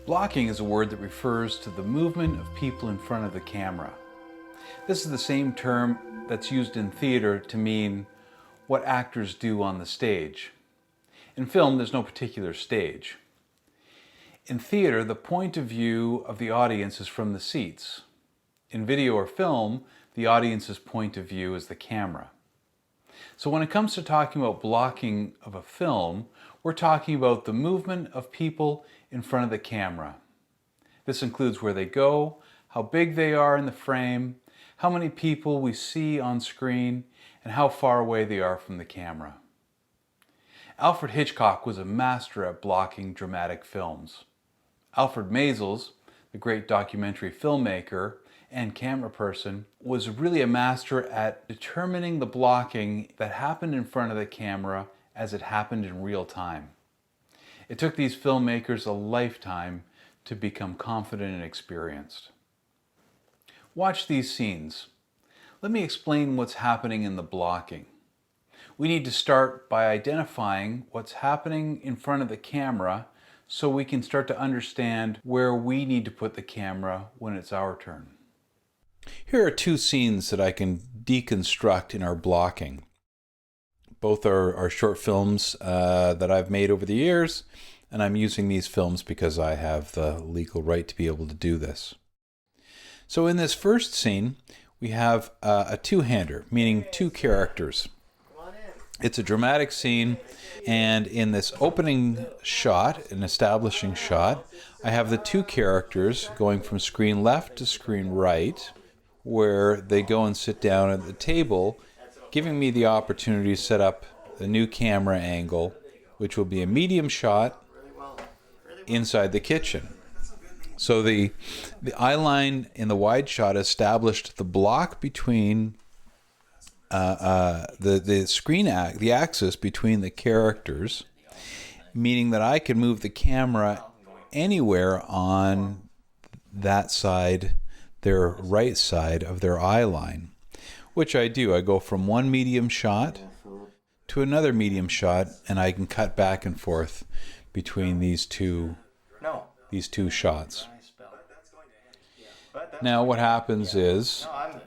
Blocking is a word that refers to the movement of people in front of the camera. This is the same term that's used in theater to mean what actors do on the stage. In film, there's no particular stage. In theater, the point of view of the audience is from the seats. In video or film, the audience's point of view is the camera. So when it comes to talking about blocking of a film, we're talking about the movement of people in front of the camera. This includes where they go, how big they are in the frame, how many people we see on screen, and how far away they are from the camera. Alfred Hitchcock was a master at blocking dramatic films. Alfred Maysles, the great documentary filmmaker and camera person, was really a master at determining the blocking that happened in front of the camera as it happened in real time. It took these filmmakers a lifetime to become confident and experienced. Watch these scenes. Let me explain what's happening in the blocking. We need to start by identifying what's happening in front of the camera so we can start to understand where we need to put the camera when it's our turn. Here are two scenes that I can deconstruct in our blocking. Both are short films that I've made over the years, and I'm using these films because I have the legal right to be able to do this. So in this first scene, we have a two-hander, meaning two characters. It's a dramatic scene, and in this opening shot, an establishing shot, I have the two characters going from screen left to screen right, where they go and sit down at the table, giving me the opportunity to set up a new camera angle, which will be a medium shot inside the kitchen. So the eye line in the wide shot established the block between the screen the axis between the characters, meaning that I can move the camera anywhere on that side, their right side of their eye line, which I do. I go from one medium shot to another medium shot, and I can cut back and forth between these two shots. Now what happens is... No, I'm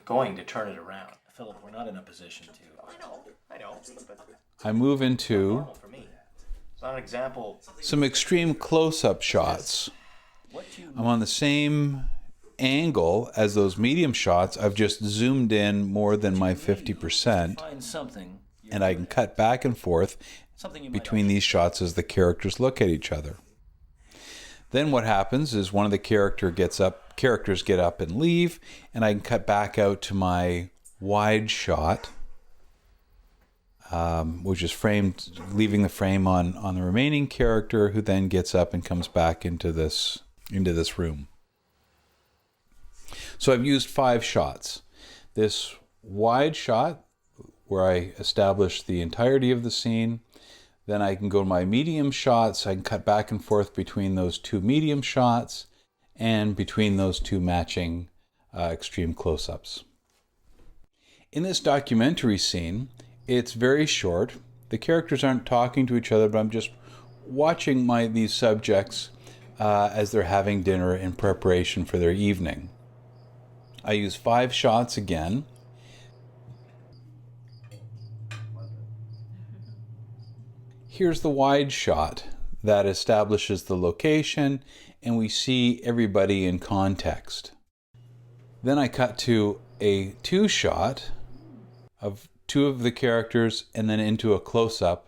going to turn it around. Philip, we're not in a position to... I know. I move into For me. It's not an example. some extreme close-up shots. I'm on the same angle as those medium shots. I've just zoomed in more than my 50%, Find something. and I can cut back and forth between these shots as the characters look at each other. Then what happens is one of the characters get up and leave, and I can cut back out to my wide shot, which is framed, leaving the frame on the remaining character, who then gets up and comes back into this room. So I've used 5 shots. This wide shot, where I establish the entirety of the scene. Then I can go to my medium shots. I can cut back and forth between those two medium shots and between those two matching extreme close-ups. In this documentary scene, it's very short. The characters aren't talking to each other, but I'm just watching these subjects as they're having dinner in preparation for their evening. I use 5 shots again. Here's the wide shot that establishes the location, and we see everybody in context. Then I cut to a 2 shot of 2 of the characters and then into a close-up.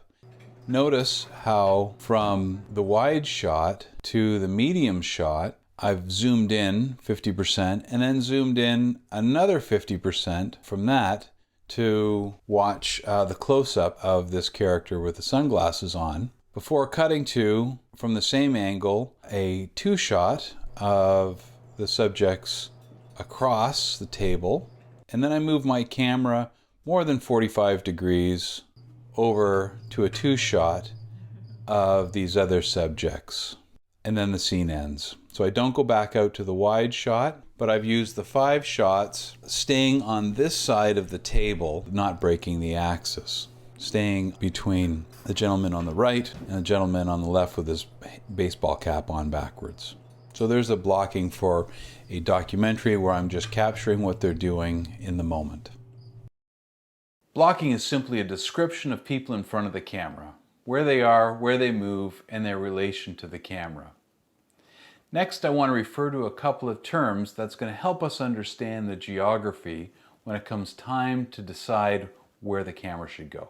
Notice how from the wide shot to the medium shot, I've zoomed in 50% and then zoomed in another 50% from that to watch the close-up of this character with the sunglasses on, before cutting to, from the same angle, a 2 shot of the subjects across the table, and then I move my camera more than 45 degrees over to a 2 shot of these other subjects, and then the scene ends. So I don't go back out to the wide shot, but I've used the 5 shots staying on this side of the table, not breaking the axis. staying between the gentleman on the right and the gentleman on the left with his baseball cap on backwards. So there's a blocking for a documentary where I'm just capturing what they're doing in the moment. Blocking is simply a description of people in front of the camera, where they are, where they move, and their relation to the camera. Next, I want to refer to a couple of terms that's going to help us understand the geography when it comes time to decide where the camera should go.